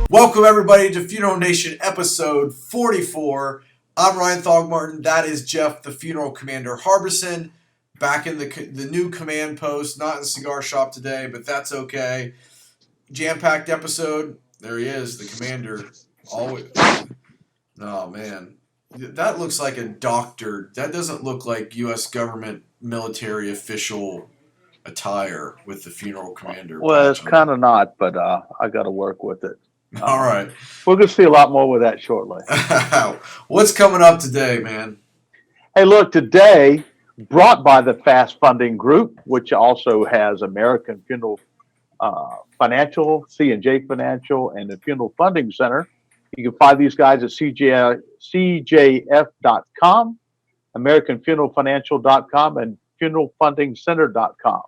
Welcome, everybody, to Funeral Nation episode 44. I'm Ryan Thogmartin. That is Jeff, the Funeral Commander Harbison, back in the new command post, not in the cigar shop today, but that's okay. Jam-packed episode. There he is, the commander. Always. Oh, man. That looks like a doctor. That doesn't look like U.S. government military official attire with the funeral commander. Well, it's kind of not, but I got to work with it. All right. We're going to see a lot more with that shortly. What's coming up today, man? Hey, look, today, brought by the Fast Funding Group, which also has American Funeral Financial, C&J Financial, and the Funeral Funding Center. You can find these guys at CJF.com, AmericanFuneralFinancial.com, and FuneralFundingCenter.com.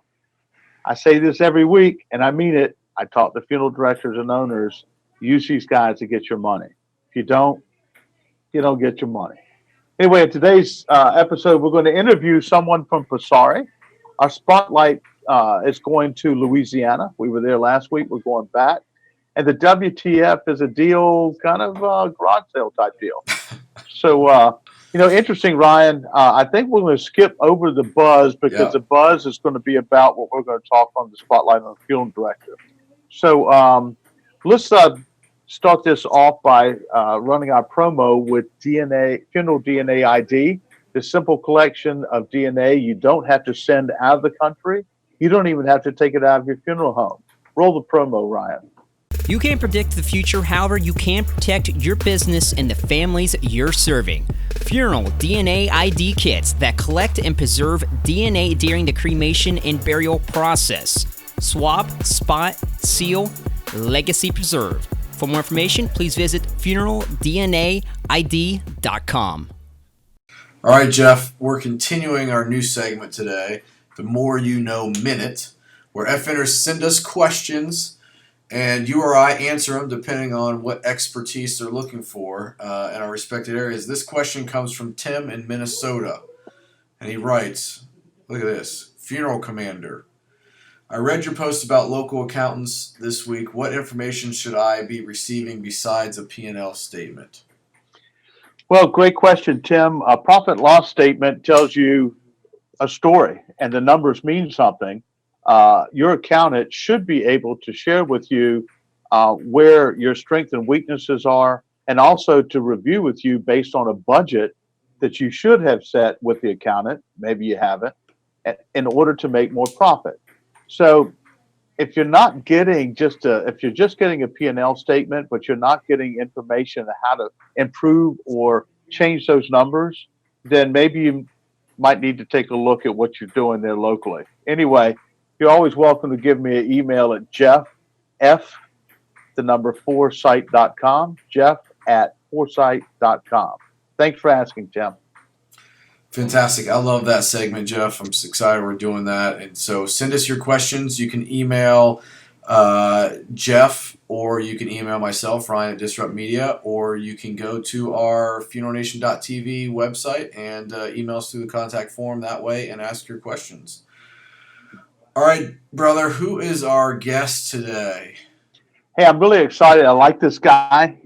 I say this every week, and I mean it. I talk to funeral directors and owners. Use these guys to get your money. If you don't get your money. Anyway, in today's episode, we're going to interview someone from Passare. Our spotlight is going to Louisiana. We were there last week. We're going back. And the WTF is a deal, kind of garage sale type deal. So, interesting, Ryan. I think we're going to skip over the buzz because the buzz is going to be about what we're going to talk on the spotlight on the funeral director. So let's start this off by running our promo with Funeral DNA ID, the simple collection of DNA you don't have to send out of the country. You don't even have to take it out of your funeral home. Roll the promo, Ryan. You can't predict the future, however, you can protect your business and the families you're serving. Funeral DNA ID kits that collect and preserve DNA during the cremation and burial process. Swab, spot, seal, legacy preserved. For more information, please visit funeraldnaid.com. All right, Jeff, we're continuing our new segment today, The More You Know Minute, where FNers send us questions, and you or I answer them depending on what expertise they're looking for in our respected areas. This question comes from Tim in Minnesota, and he writes, look at this, Funeral Commander. I read your post about local accountants this week. What information should I be receiving besides a P&L statement? Well, great question, Tim. A profit loss statement tells you a story, and the numbers mean something. Your accountant should be able to share with you where your strengths and weaknesses are, and also to review with you based on a budget that you should have set with the accountant, maybe you haven't, in order to make more profit. So if you're not getting if you're just getting a P&L statement, but you're not getting information on how to improve or change those numbers, then maybe you might need to take a look at what you're doing there locally. Anyway, you're always welcome to give me an email at jeff4site.com, jeff@foresight.com. Thanks for asking, Tim. Fantastic. I love that segment, Jeff. I'm just excited we're doing that. And so send us your questions. You can email Jeff, or you can email myself, Ryan at Disrupt Media, or you can go to our funeralnation.tv website and email us through the contact form that way and ask your questions. All right, brother, who is our guest today? Hey, I'm really excited. I like this guy.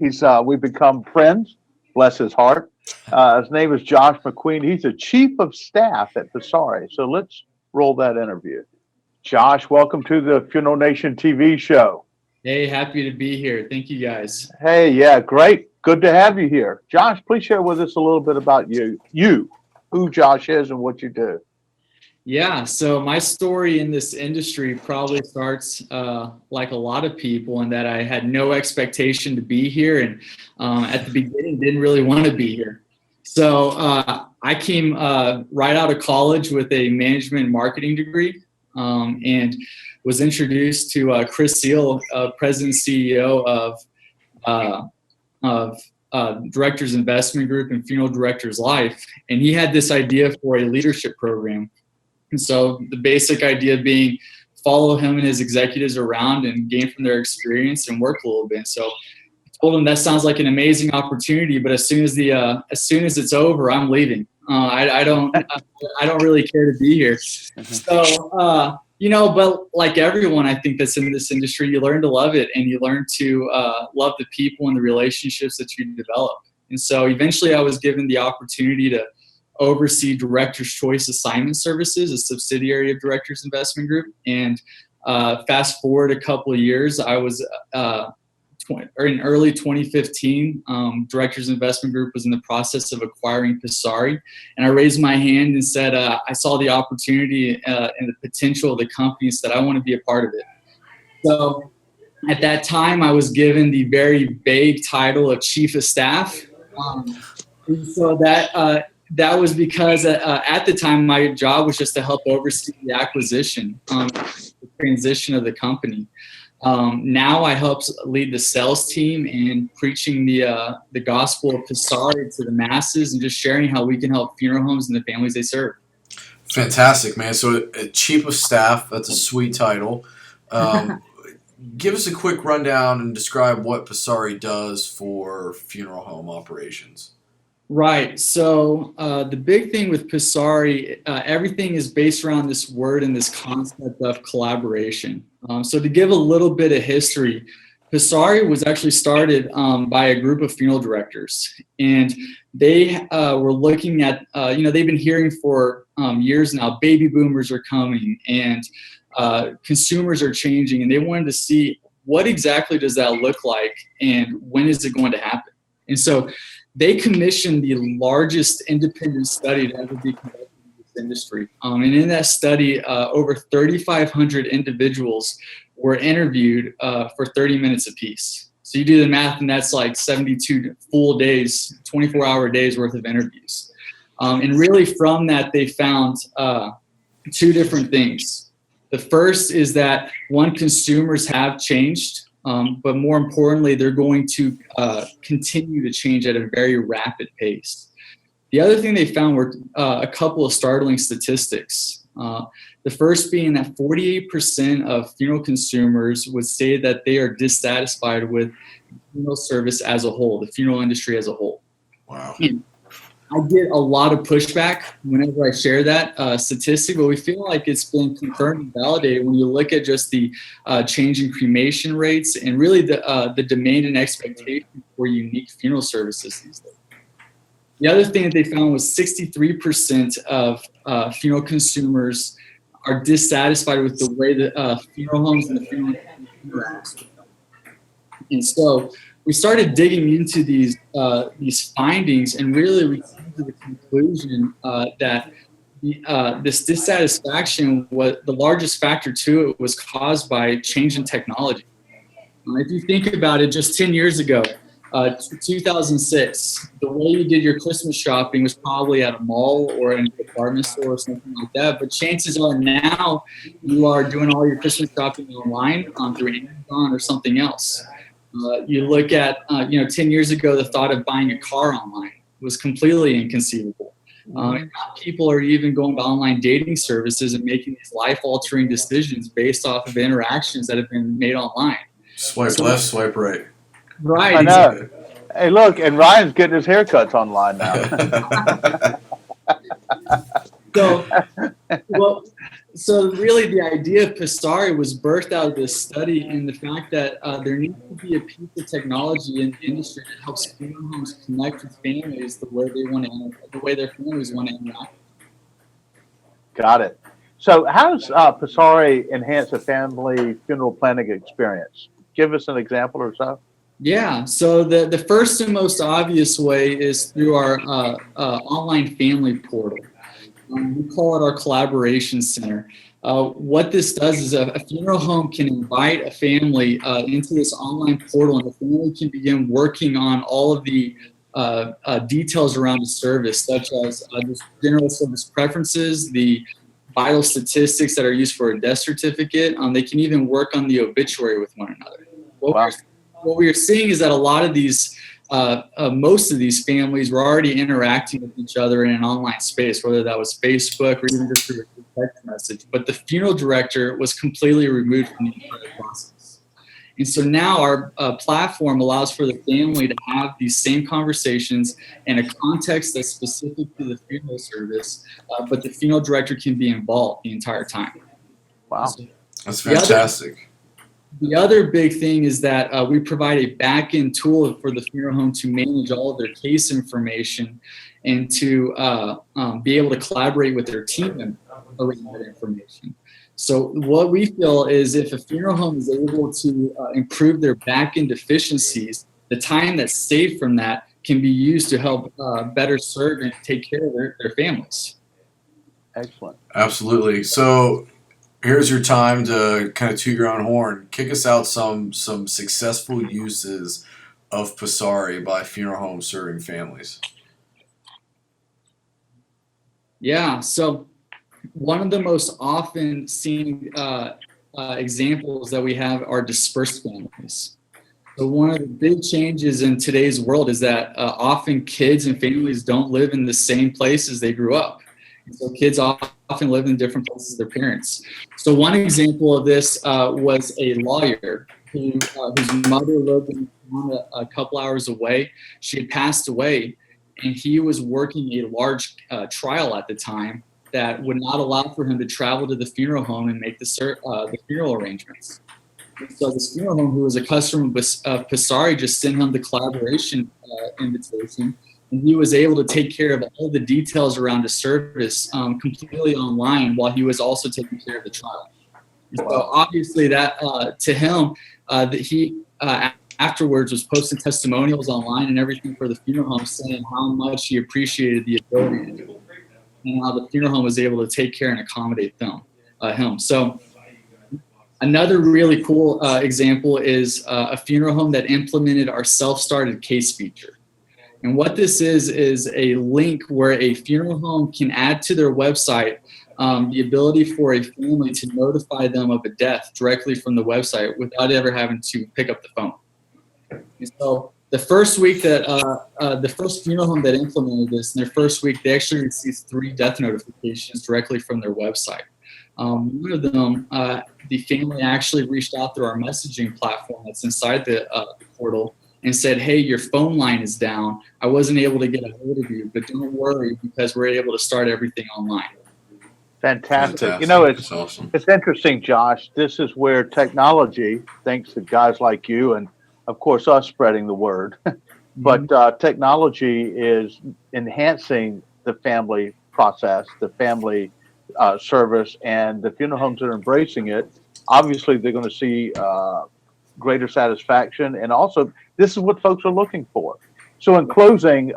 We've become friends. Bless his heart. His name is Josh McQueen. He's the chief of staff at Passare. So let's roll that interview. Josh, welcome to the Funeral Nation TV show. Hey, happy to be here. Thank you, guys. Hey, yeah, great. Good to have you here. Josh, please share with us a little bit about you, who Josh is and what you do. Yeah, so my story in this industry probably starts like a lot of people, in that I had no expectation to be here, and at the beginning didn't really want to be here. So I came right out of college with a management and marketing degree, and was introduced to Chris Seal, President and CEO of Directors Investment Group and Funeral Directors Life, and he had this idea for a leadership program. And so the basic idea being follow him and his executives around and gain from their experience and work a little bit. So I told him that sounds like an amazing opportunity, but as soon as it's over, I'm leaving. I don't really care to be here. So But like everyone, I think that's in this industry, you learn to love it, and you learn to love the people and the relationships that you develop. And so eventually I was given the opportunity to oversee Director's Choice Assignment Services, a subsidiary of Director's Investment Group. And fast forward a couple of years, I was in early 2015, Directors Investment Group was in the process of acquiring Passare, and I raised my hand and said I saw the opportunity and the potential of the company, and said I want to be a part of it. So at that time, I was given the very vague title of Chief of Staff. And so that was because at the time my job was just to help oversee the acquisition, the transition of the company. Now I help lead the sales team and preaching the gospel of Passare to the masses, and just sharing how we can help funeral homes and the families they serve. Fantastic, man. So Chief of Staff, that's a sweet title. Give us a quick rundown and describe what Passare does for funeral home operations. Right. So the big thing with Passare, everything is based around this word and this concept of collaboration. So to give a little bit of history, Passare was actually started by a group of funeral directors, and they were looking at, they've been hearing for years now, baby boomers are coming and consumers are changing, and they wanted to see what exactly does that look like and when is it going to happen. And so they commissioned the largest independent study to ever be conducted in this industry. And in that study, over 3,500 individuals were interviewed for 30 minutes apiece. So you do the math, and that's like 72 full days, 24-hour days worth of interviews. And really from that, they found two different things. The first is that, one, consumers have changed. But more importantly, they're going to continue to change at a very rapid pace. The other thing they found were a couple of startling statistics. The first being that 48% of funeral consumers would say that they are dissatisfied with funeral service as a whole, the funeral industry as a whole. Wow. And I get a lot of pushback whenever I share that statistic, but we feel like it's been confirmed and validated when you look at just the change in cremation rates and really the demand and expectation for unique funeral services these days. The other thing that they found was 63% of funeral consumers are dissatisfied with the way that funeral homes and the funeral interact with them. And so we started digging into these findings, and really we came to the conclusion that this dissatisfaction, the largest factor to it was caused by change in technology. If you think about it, just 10 years ago, 2006, the way you did your Christmas shopping was probably at a mall or in a department store or something like that. But chances are now you are doing all your Christmas shopping online through Amazon or something else. You look at, 10 years ago, the thought of buying a car online was completely inconceivable. And now people are even going to online dating services and making these life-altering decisions based off of interactions that have been made online. Swipe left, swipe right. Right. I know. Hey, look, and Ryan's getting his haircuts online now. So really the idea of Passare was birthed out of this study, and the fact that there needs to be a piece of technology in the industry that helps funeral homes connect with families the way their families want to interact. Got it. So how does Passare enhance a family funeral planning experience? Give us an example or so. Yeah, so the first and most obvious way is through our online family portal. We call it our collaboration center. What this does is a funeral home can invite a family into this online portal, and the family can begin working on all of the details around the service, such as just general service preferences, the vital statistics that are used for a death certificate. They can even work on the obituary with one another. What we are seeing is that a lot of these, most of these families were already interacting with each other in an online space, whether that was Facebook or even just through a text message. But the funeral director was completely removed from the entire process. And so now our platform allows for the family to have these same conversations in a context that's specific to the funeral service, but the funeral director can be involved the entire time. Wow. That's fantastic. The other big thing is that we provide a back-end tool for the funeral home to manage all of their case information and to be able to collaborate with their team around that information. So what we feel is if a funeral home is able to improve their back-end efficiencies, the time that's saved from that can be used to help better serve and take care of their families. Excellent. Absolutely. So here's your time to kind of toot your own horn. Kick us out some successful uses of Passare by funeral homes serving families. Yeah. So one of the most often seen examples that we have are dispersed families. So one of the big changes in today's world is that often kids and families don't live in the same places they grew up. And so kids often live in different places as their parents. So one example of this was a lawyer whose mother lived in a couple hours away. She had passed away, and he was working a large trial at the time that would not allow for him to travel to the funeral home and make the funeral arrangements. So this funeral home, who was a customer of Passare, just sent him the collaboration invitation, and he was able to take care of all the details around the service completely online while he was also taking care of the trial. And so obviously that to him, that he afterwards was posting testimonials online and everything for the funeral home, saying how much he appreciated the ability to do it and how the funeral home was able to take care and accommodate him. So another really cool example is a funeral home that implemented our self-started case feature. And what this is a link where a funeral home can add to their website the ability for a family to notify them of a death directly from the website without ever having to pick up the phone. And so the first week that the first funeral home that implemented this, in their first week, they actually received 3 death notifications directly from their website. One of them, the family actually reached out through our messaging platform that's inside the portal and said, "Hey, your phone line is down. I wasn't able to get a hold of you, but don't worry because we're able to start everything online." Fantastic. You know, it's awesome. It's interesting, Josh. This is where technology, thanks to guys like you and, of course, us spreading the word, but technology is enhancing the family process, the family service, and the funeral homes that are embracing it. Obviously, they're going to see greater satisfaction, and also this is what folks are looking for. So, in closing,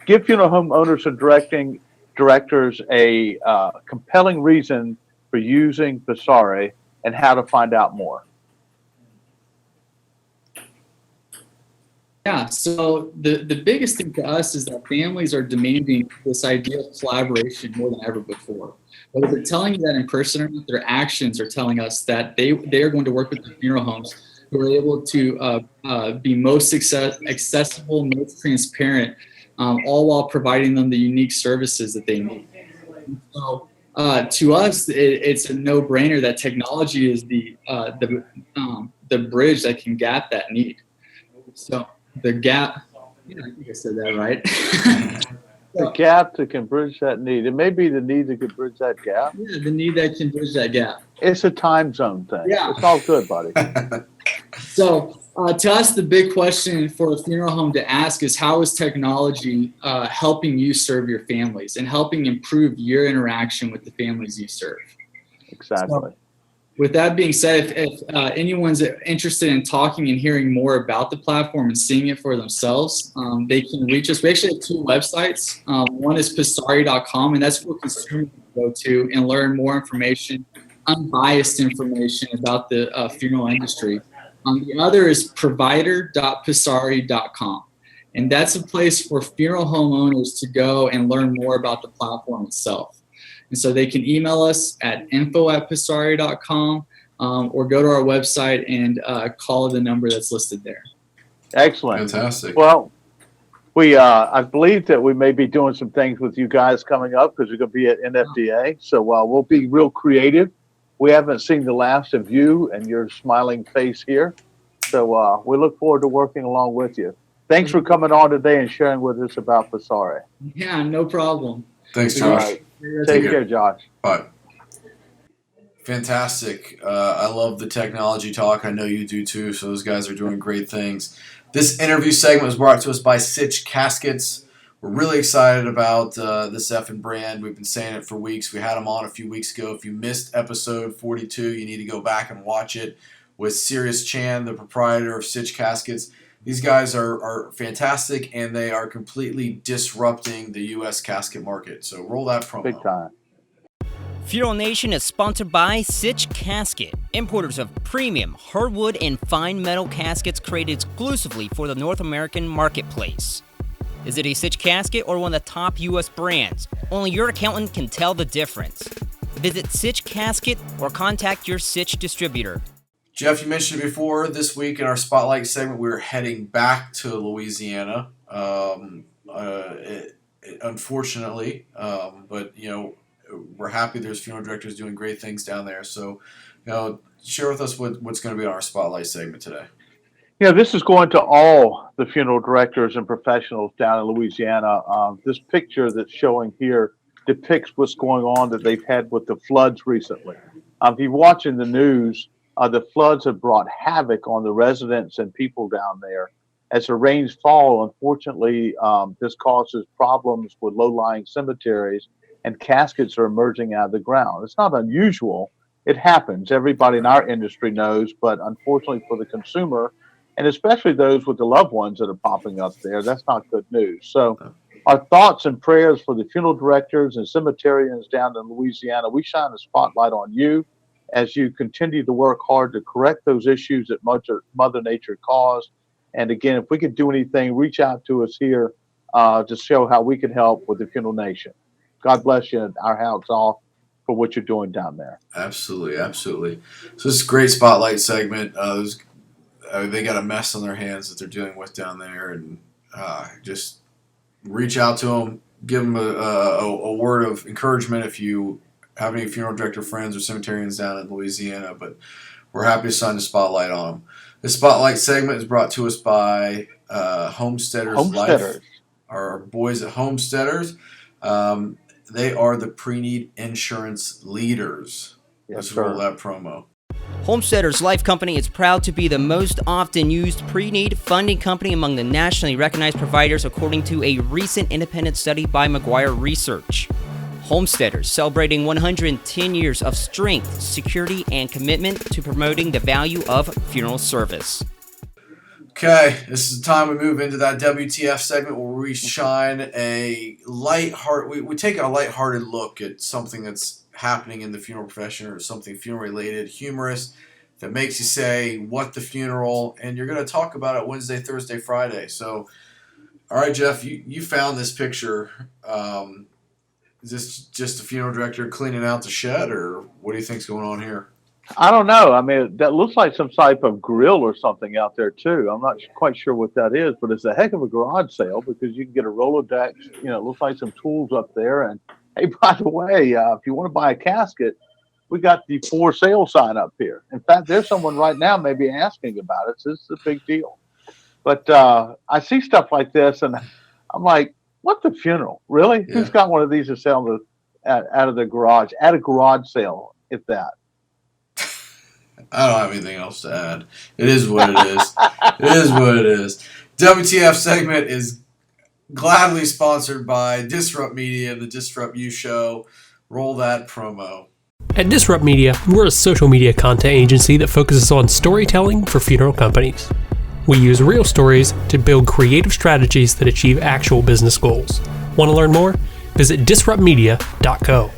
give funeral home owners and directors a compelling reason for using Passare and how to find out more. Yeah, so the biggest thing to us is that families are demanding this idea of collaboration more than ever before. Whether they're telling you that in person or not, their actions are telling us that they are going to work with the funeral homes who are able to be most accessible, most transparent, all while providing them the unique services that they need. So to us, it's a no-brainer that technology is the bridge that can gap that need. So the gap, I think I said that right. The gap that can bridge that need. It may be the need that can bridge that gap. Yeah, the need that can bridge that gap. It's a time zone thing. Yeah. It's all good, buddy. So to us, the big question for a funeral home to ask is how is technology helping you serve your families and helping improve your interaction with the families you serve? Exactly. So, with that being said, if anyone's interested in talking and hearing more about the platform and seeing it for themselves, they can reach us. We actually have 2 websites. One is Passare.com, and that's where consumers can go to and learn more information, unbiased information about the funeral industry. The other is provider.passare.com, and that's a place for funeral home owners to go and learn more about the platform itself. And so they can email us at info@passare.com or go to our website and call the number that's listed there. Excellent. Fantastic. Well, I believe that we may be doing some things with you guys coming up because we're going to be at NFDA. So we'll be real creative. We haven't seen the last of you and your smiling face here. So we look forward to working along with you. Thanks for coming on today and sharing with us about Passare. Yeah, no problem. Thanks, Josh. Take care, Josh. Bye. Fantastic. I love the technology talk. I know you do too, so those guys are doing great things. This interview segment was brought to us by Sitch Caskets. We're really excited about this effing brand. We've been saying it for weeks. We had them on a few weeks ago. If you missed episode 42, you need to go back and watch it with Sirius Chan, the proprietor of Sitch Caskets. These guys are fantastic, and they are completely disrupting the U.S. casket market. So roll that promo. Big time. Funeral Nation is sponsored by Sitch Casket, importers of premium hardwood and fine metal caskets created exclusively for the North American marketplace. Is it a Sitch casket or one of the top U.S. brands? Only your accountant can tell the difference. Visit Sitch Casket or contact your Sitch distributor. Jeff, you mentioned before this week in our Spotlight segment, we were heading back to Louisiana, unfortunately, but, we're happy there's funeral directors doing great things down there. So, share with us what's going to be on our Spotlight segment today. Yeah, this is going to all the funeral directors and professionals down in Louisiana. This picture that's showing here depicts what's going on that they've had with the floods recently. If you're watching the news, the floods have brought havoc on the residents and people down there. As the rains fall, unfortunately, this causes problems with low-lying cemeteries, and caskets are emerging out of the ground. It's not unusual. It happens. Everybody in our industry knows, but unfortunately for the consumer, and especially those with the loved ones that are popping up there, that's not good news. So our thoughts and prayers for the funeral directors and cemeterians down in Louisiana. We shine a spotlight on you as you continue to work hard to correct those issues that Mother Nature caused. And again, if we could do anything, reach out to us here to show how we can help with the Funeral Nation. God bless you, and our hats off for what you're doing down there. Absolutely. So this is a great Spotlight segment. They got a mess on their hands that they're dealing with down there, and just reach out to them, give them a word of encouragement if you have any funeral director friends or cemeterians down in Louisiana, but we're happy to shine the spotlight on them. This Spotlight segment is brought to us by Homesteaders Life, our boys at Homesteaders. They are the pre-need insurance leaders. Let's roll that promo. Homesteaders Life Company is proud to be the most often used pre-need funding company among the nationally recognized providers according to a recent independent study by McGuire Research. Homesteaders celebrating 110 years of strength, security, and commitment to promoting the value of funeral service. Okay, this is the time we move into that WTF segment where we shine a we take a lighthearted look at something that's happening in the funeral profession or something funeral related, humorous, that makes you say, what the funeral? And you're going to talk about it Wednesday, Thursday, Friday. So, all right, Jeff, you found this picture. Is this just a funeral director cleaning out the shed, or what do you think's going on here? I don't know. I mean, that looks like some type of grill or something out there, too. I'm not quite sure what that is, but it's a heck of a garage sale because you can get a Rolodex. It looks like some tools up there. And, hey, by the way, if you want to buy a casket, we got the for sale sign up here. In fact, there's someone right now maybe asking about it. So this is a big deal. But I see stuff like this, and I'm like, what the funeral? Really? Yeah. Who's got one of these to sell out of the garage, at a garage sale, if that? I don't have anything else to add. It is what it is. It is what it is. WTF segment is gladly sponsored by Disrupt Media, the Disrupt You Show. Roll that promo. At Disrupt Media, we're a social media content agency that focuses on storytelling for funeral companies. We use real stories to build creative strategies that achieve actual business goals. Want to learn more? Visit disruptmedia.co.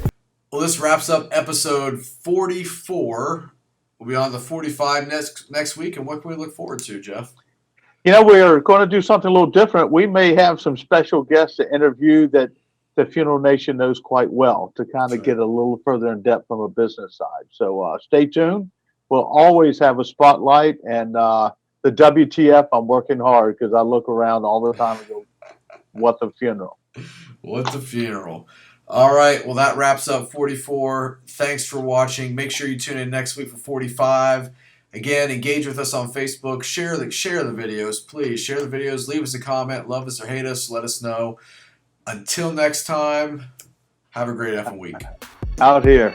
Well, this wraps up episode 44. We'll be on the 45 next week, and what can we look forward to, Jeff? We're going to do something a little different. We may have some special guests to interview that the Funeral Nation knows quite well to kind of get a little further in depth from a business side. So stay tuned. We'll always have a spotlight, and the WTF, I'm working hard because I look around all the time and go, what the funeral? What the funeral? All right, well, that wraps up 44. Thanks for watching. Make sure you tune in next week for 45. Again, engage with us on Facebook. Share the videos, please. Share the videos. Leave us a comment. Love us or hate us. Let us know. Until next time, have a great effing week. Out here.